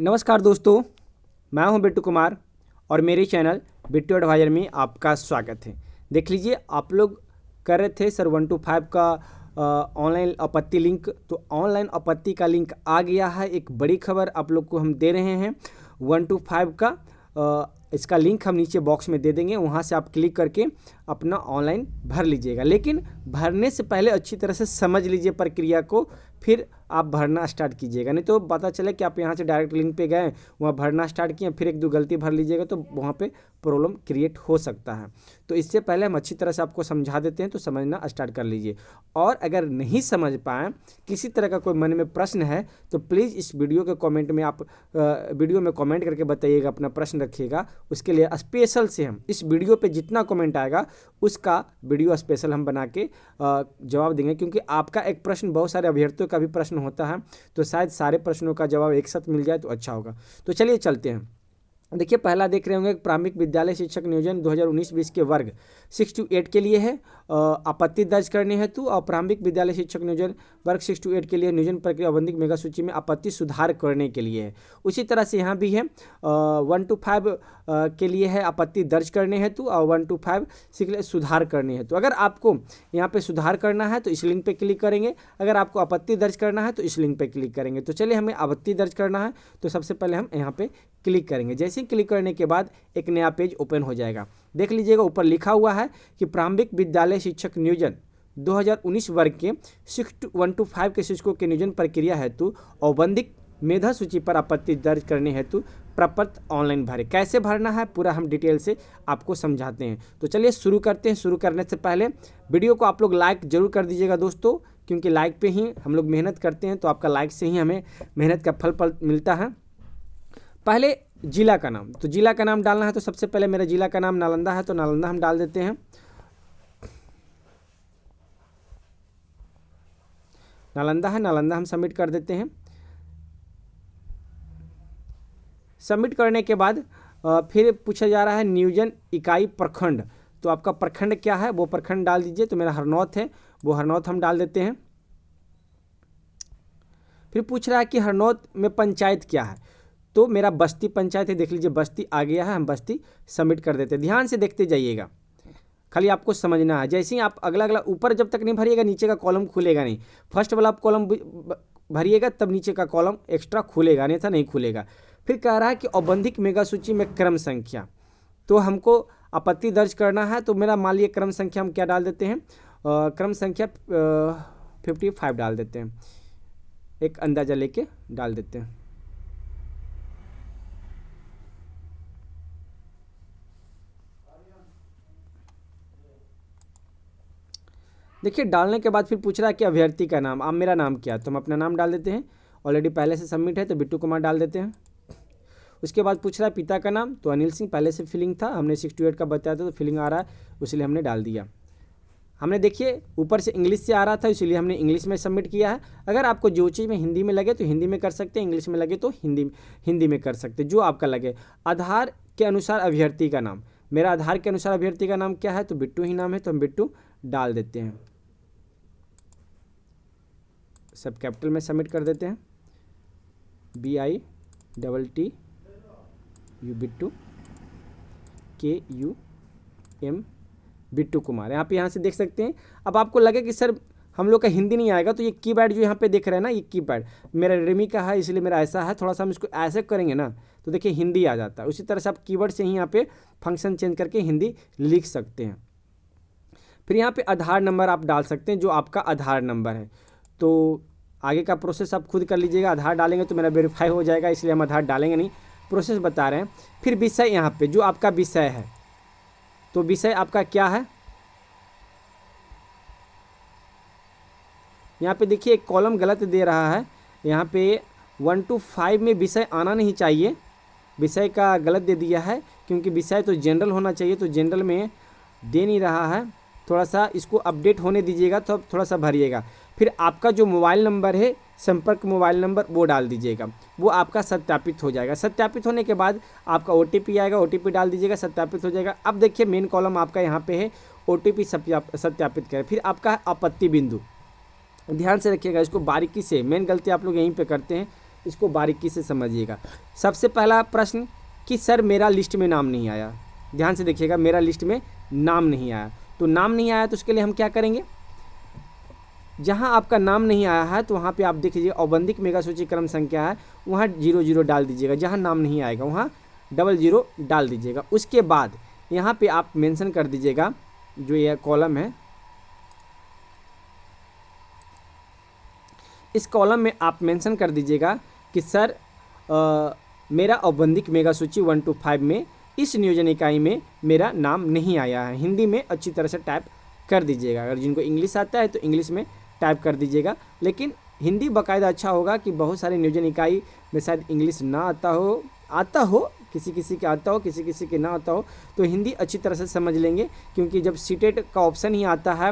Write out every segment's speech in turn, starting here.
नमस्कार दोस्तों, मैं हूं बिट्टू कुमार और मेरे चैनल बिट्टू एडवाइजर में आपका स्वागत है। देख लीजिए, आप लोग कर रहे थे सर 1 to 5 का ऑनलाइन आपत्ति लिंक, तो ऑनलाइन आपत्ति का लिंक आ गया है। एक बड़ी खबर आप लोग को हम दे रहे हैं 1 to 5 का। इसका लिंक हम नीचे बॉक्स में दे देंगे, वहाँ से आप क्लिक करके अपना ऑनलाइन भर लीजिएगा। लेकिन भरने से पहले अच्छी तरह से समझ लीजिए प्रक्रिया को, फिर आप भरना स्टार्ट कीजिएगा। नहीं तो पता चले कि आप यहाँ से डायरेक्ट लिंक पे गए, वहाँ भरना स्टार्ट किए, फिर एक दो गलती भर लीजिएगा तो वहाँ पे प्रॉब्लम क्रिएट हो सकता है। तो इससे पहले हम अच्छी तरह से आपको समझा देते हैं, तो समझना स्टार्ट कर लीजिए। और अगर नहीं समझ पाएँ, किसी तरह का कोई मन में प्रश्न है, तो प्लीज़ इस वीडियो के कमेंट में आप वीडियो में कमेंट करके बताइएगा, अपना प्रश्न रखिएगा। उसके लिए स्पेशल से हम इस वीडियो पे जितना कमेंट आएगा उसका वीडियो स्पेशल हम बना के जवाब देंगे। क्योंकि आपका एक प्रश्न बहुत सारे अभ्यर्थियों का भी प्रश्न होता है, तो शायद सारे प्रश्नों का जवाब एक साथ मिल जाए तो अच्छा होगा। तो चलिए चलते हैं। देखिए, पहला देख रहे होंगे, प्राथमिक विद्यालय शिक्षक नियोजन 2019-20 के वर्ग 6 to 8 के लिए है। आपत्ति दर्ज करने हेतु और प्राथमिक विद्यालय शिक्षक नियोजन वर्ग 6 to 8 के लिए नियोजन प्रक्रिया आवंटित मेगा सूची में आपत्ति सुधार करने के लिए है। उसी तरह से यहाँ भी है 1 to 5 के लिए है आपत्ति दर्ज करने हेतु और 1 to 5 सुधार करने हेतु। अगर आपको यहाँ पे सुधार करना है तो इस लिंक पे क्लिक करेंगे, अगर आपको आपत्ति दर्ज करना है तो इस लिंक पे क्लिक करेंगे। तो चलिए, हमें आपत्ति दर्ज करना है तो सबसे पहले हम यहाँ पे क्लिक करेंगे। जैसे ही क्लिक करने के बाद एक नया पेज ओपन हो जाएगा। देख लीजिएगा, ऊपर लिखा हुआ है कि प्रारंभिक विद्यालय शिक्षक नियोजन 2019 वर्ग के 1 to 5 के शिक्षकों के नियोजन प्रक्रिया हेतु औबंधिक मेधा सूची पर आपत्ति दर्ज करने हेतु प्रपत्र ऑनलाइन भरे। कैसे भरना है पूरा हम डिटेल से आपको समझाते हैं। तो चलिए शुरू करते हैं। शुरू करने से पहले वीडियो को आप लोग लाइक जरूर कर दीजिएगा दोस्तों, क्योंकि लाइक पे ही हम लोग मेहनत करते हैं, तो आपका लाइक से ही हमें मेहनत का फल मिलता है। पहले जिला का नाम, तो जिला का नाम डालना है। तो सबसे पहले मेरा जिला का नाम नालंदा है, तो नालंदा हम डाल देते हैं। नालंदा है, नालंदा हम सबमिट कर देते हैं। सबमिट करने के बाद फिर पूछा जा रहा है नियोजन इकाई प्रखंड, तो आपका प्रखंड क्या है वो प्रखंड डाल दीजिए। तो मेरा हरनौत है, वो हरनौत हम डाल देते हैं। फिर पूछ रहा है कि हरनौत में पंचायत क्या है, तो मेरा बस्ती पंचायत है। देख लीजिए, बस्ती आ गया है, हम बस्ती सबमिट कर देते हैं। ध्यान से देखते जाइएगा, खाली आपको समझना है। जैसे ही आप अगला ऊपर जब तक नहीं भरिएगा नीचे का कॉलम खुलेगा नहीं। फर्स्ट वाला आप कॉलम भरिएगा तब नीचे का कॉलम एक्स्ट्रा खुलेगा, नहीं था नहीं खुलेगा। फिर कह रहा है कि औबंधिक मेगा सूची में क्रम संख्या, तो हमको आपत्ति दर्ज करना है। तो मेरा मान लीजिए क्रम संख्या हम क्या डाल देते हैं, क्रम संख्या 55 डाल देते हैं, एक अंदाज़ा लेके डाल देते हैं। देखिए, डालने के बाद फिर पूछ रहा है कि अभ्यर्थी का नाम, अब मेरा नाम क्या है, तो हम अपना नाम डाल देते हैं। ऑलरेडी पहले से सबमिट है तो बिट्टू कुमार डाल देते हैं। उसके बाद पूछ रहा है पिता का नाम, तो अनिल सिंह पहले से फिलिंग था, हमने 6 to 8 का बताया था तो फिलिंग आ रहा है, इसलिए हमने डाल दिया। हमने देखिए ऊपर से इंग्लिश से आ रहा था, इसलिए हमने इंग्लिश में सबमिट किया है। अगर आपको जो चीज़ में हिंदी में लगे तो हिंदी में कर सकते हैं, इंग्लिश में लगे तो हिंदी में कर सकते हैं, जो आपका लगे। आधार के अनुसार अभ्यर्थी का नाम, मेरा आधार के अनुसार अभ्यर्थी का नाम क्या है, तो बिट्टू ही नाम है, तो हम बिट्टू डाल देते हैं। सब कैपिटल में सबमिट कर देते हैं, BITTU बिट्टू, KUM बिट्टू कुमार। यहाँ से देख सकते हैं। अब आपको लगे कि सर हम लोग का हिंदी नहीं आएगा, तो ये कीपैड जो यहाँ पे देख रहे हैं ना, ये कीपैड मेरा रेडमी का है, इसलिए मेरा ऐसा है। थोड़ा सा हम इसको ऐसे करेंगे ना तो देखिए हिंदी आ जाता है। उसी तरह से आप कीवर्ड से ही यहाँ पे फंक्शन चेंज करके हिंदी लिख सकते हैं। फिर यहाँ पे आधार नंबर आप डाल सकते हैं, जो आपका आधार नंबर है। तो आगे का प्रोसेस आप खुद कर लीजिएगा। आधार डालेंगे तो मेरा वेरीफाई हो जाएगा, इसलिए हम आधार डालेंगे नहीं, प्रोसेस बता रहे हैं। फिर विषय, यहाँ पे जो आपका विषय है, तो विषय आपका क्या है, यहाँ पे देखिए एक कॉलम गलत दे रहा है। यहाँ पे 1 to 5 में विषय आना नहीं चाहिए, विषय का गलत दे दिया है, क्योंकि विषय तो जनरल होना चाहिए, तो जनरल में दे नहीं रहा है। थोड़ा सा इसको अपडेट होने दीजिएगा, तो थोड़ा सा भरिएगा। फिर आपका जो मोबाइल नंबर है, संपर्क मोबाइल नंबर, वो डाल दीजिएगा, वो आपका सत्यापित हो जाएगा। सत्यापित होने के बाद आपका OTP आएगा, OTP डाल दीजिएगा, सत्यापित हो जाएगा। अब देखिए मेन कॉलम आपका यहाँ पे है, OTP सत्यापित करें। फिर आपका आपत्ति बिंदु, ध्यान से रखिएगा, इसको बारीकी से, मेन गलती आप लोग यहीं पे करते हैं, इसको बारीकी से समझिएगा। सबसे पहला प्रश्न कि सर मेरा लिस्ट में नाम नहीं आया, ध्यान से देखिएगा, मेरा लिस्ट में नाम नहीं आया। तो नाम नहीं आया तो उसके लिए हम क्या करेंगे, जहां आपका नाम नहीं आया है तो वहां पे आप देख लीजिए औबंदिक मेगा सूची क्रम संख्या है, वहां 00 डाल दीजिएगा, जहां नाम नहीं आएगा वहां 00 डाल दीजिएगा। उसके बाद यहाँ पे आप मेंशन कर दीजिएगा, जो यह कॉलम है इस कॉलम में आप मेंशन कर दीजिएगा कि सर मेरा औबंदिक मेगा सूची 1 to 5 में इस नियोजन इकाई में मेरा नाम नहीं आया है। हिंदी में अच्छी तरह से टाइप कर दीजिएगा, अगर जिनको इंग्लिश आता है तो इंग्लिश में टाइप कर दीजिएगा, लेकिन हिंदी बाकायदा अच्छा होगा कि बहुत सारे नियोजन इकाई में शायद इंग्लिश ना आता हो, किसी किसी के आता हो, किसी किसी के ना आता हो, तो हिंदी अच्छी तरह से समझ लेंगे। क्योंकि जब सीटेट का ऑप्शन ही आता है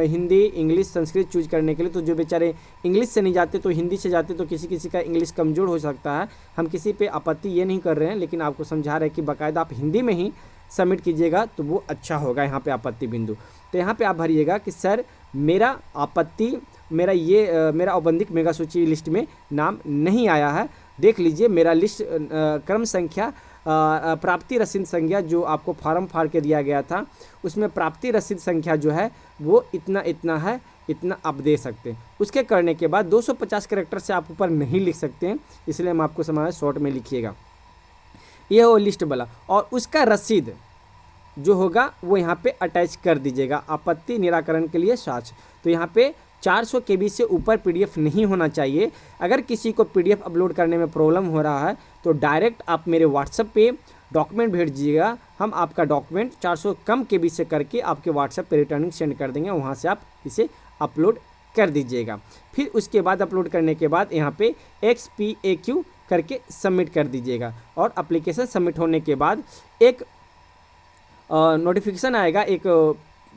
हिंदी, इंग्लिश, संस्कृत चूज करने के लिए, तो जो बेचारे इंग्लिश से नहीं जाते तो हिंदी से जाते, तो किसी किसी का इंग्लिश कमज़ोर हो सकता है। हम किसी पे आपत्ति ये नहीं कर रहे हैं, लेकिन आपको समझा रहे हैं कि बाकायदा आप हिंदी में ही सबमिट कीजिएगा तो वो अच्छा होगा। यहाँ पे आपत्ति बिंदु, तो यहाँ पे आप भरिएगा कि सर मेरा मेरा औबंदिक मेगा सूची लिस्ट में नाम नहीं आया है। देख लीजिए मेरा लिस्ट क्रम संख्या प्राप्ति रसीद संख्या जो आपको फॉर्म फाड़ के दिया गया था, उसमें प्राप्ति रसीद संख्या जो है वो इतना है, इतना आप दे सकते हैं। उसके करने के बाद 250 कैरेक्टर से आप ऊपर नहीं लिख सकते हैं, इसलिए हम आपको समझाएं, शॉर्ट में लिखिएगा। ये हो लिस्ट वाला, और उसका रसीद जो होगा वो यहाँ पे अटैच कर दीजिएगा आपत्ति निराकरण के लिए साक्ष्य। तो यहाँ पे 400 KB से ऊपर PDF नहीं होना चाहिए। अगर किसी को PDF अपलोड करने में प्रॉब्लम हो रहा है तो डायरेक्ट आप मेरे व्हाट्सएप पे डॉक्यूमेंट भेज दीजिएगा, हम आपका डॉक्यूमेंट 400 कम KB से करके आपके व्हाट्सएप पे रिटर्निंग सेंड कर देंगे, वहाँ से आप इसे अपलोड कर दीजिएगा। फिर उसके बाद अपलोड करने के बाद यहाँ पे XPAQ करके सबमिट कर दीजिएगा, और एप्लीकेशन सबमिट होने के बाद एक नोटिफिकेशन आएगा, एक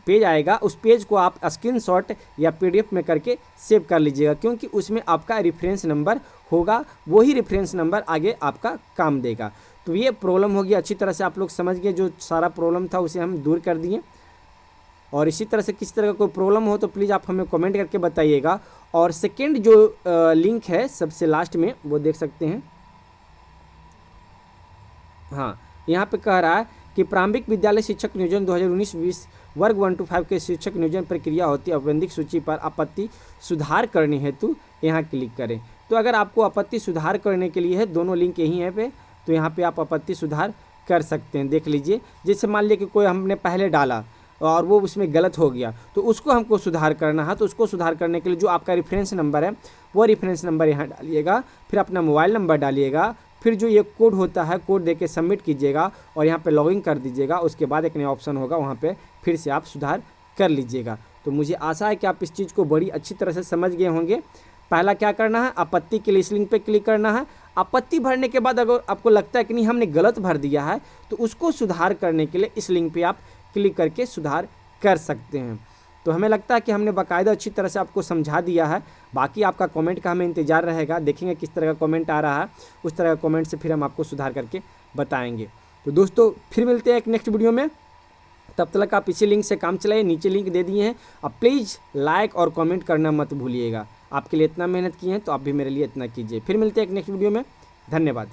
पेज आएगा, उस पेज को आप स्क्रीनशॉट या PDF में करके सेव कर लीजिएगा, क्योंकि उसमें आपका रेफरेंस नंबर होगा, वही रेफरेंस नंबर आगे आपका काम देगा। तो ये प्रॉब्लम होगी, अच्छी तरह से आप लोग समझ गए, जो सारा प्रॉब्लम था उसे हम दूर कर दिए। और इसी तरह से किसी तरह का कोई प्रॉब्लम हो तो प्लीज़ आप हमें कमेंट करके बताइएगा। और सेकेंड जो लिंक है सबसे लास्ट में वो देख सकते हैं, हाँ यहाँ पे कह रहा है कि प्रारंभिक विद्यालय शिक्षक नियोजन 2019-20 वर्ग 1 to 5 के शिक्षक नियोजन प्रक्रिया होती है। औबंदिक सूची पर आपत्ति सुधार करने हेतु यहाँ क्लिक करें। तो अगर आपको आपत्ति सुधार करने के लिए है, दोनों लिंक यही है पे, तो यहाँ पे आप आपत्ति सुधार कर सकते हैं। देख लीजिए, जैसे मान लीजिए कि कोई हमने पहले डाला और वो उसमें गलत हो गया, तो उसको हमको सुधार करना है। तो उसको सुधार करने के लिए जो आपका रेफरेंस नंबर है वो रेफरेंस नंबर यहाँ डालिएगा, फिर अपना मोबाइल नंबर डालिएगा, फिर जो ये कोड होता है कोड देके सबमिट कीजिएगा और यहाँ पे लॉगिन कर दीजिएगा। उसके बाद एक नया ऑप्शन होगा, वहाँ पे फिर से आप सुधार कर लीजिएगा। तो मुझे आशा है कि आप इस चीज़ को बड़ी अच्छी तरह से समझ गए होंगे। पहला क्या करना है, आपत्ति के लिए इस लिंक पे क्लिक करना है। आपत्ति भरने के बाद अगर आपको लगता है कि नहीं हमने गलत भर दिया है, तो उसको सुधार करने के लिए इस लिंक पे आप क्लिक करके सुधार कर सकते हैं। तो हमें लगता है कि हमने बाकायदा अच्छी तरह से आपको समझा दिया है। बाकी आपका कमेंट का हमें इंतज़ार रहेगा, देखेंगे किस तरह का कमेंट आ रहा है, उस तरह का कमेंट से फिर हम आपको सुधार करके बताएंगे। तो दोस्तों फिर मिलते हैं एक नेक्स्ट वीडियो में, तब तक आप इसी लिंक से काम चलाइए, नीचे लिंक दे दिए हैं। अब प्लीज़ लाइक और कमेंट करना मत भूलिएगा, आपके लिए इतना मेहनत की है तो आप भी मेरे लिए इतना कीजिए। फिर मिलते हैं एक नेक्स्ट वीडियो में, धन्यवाद।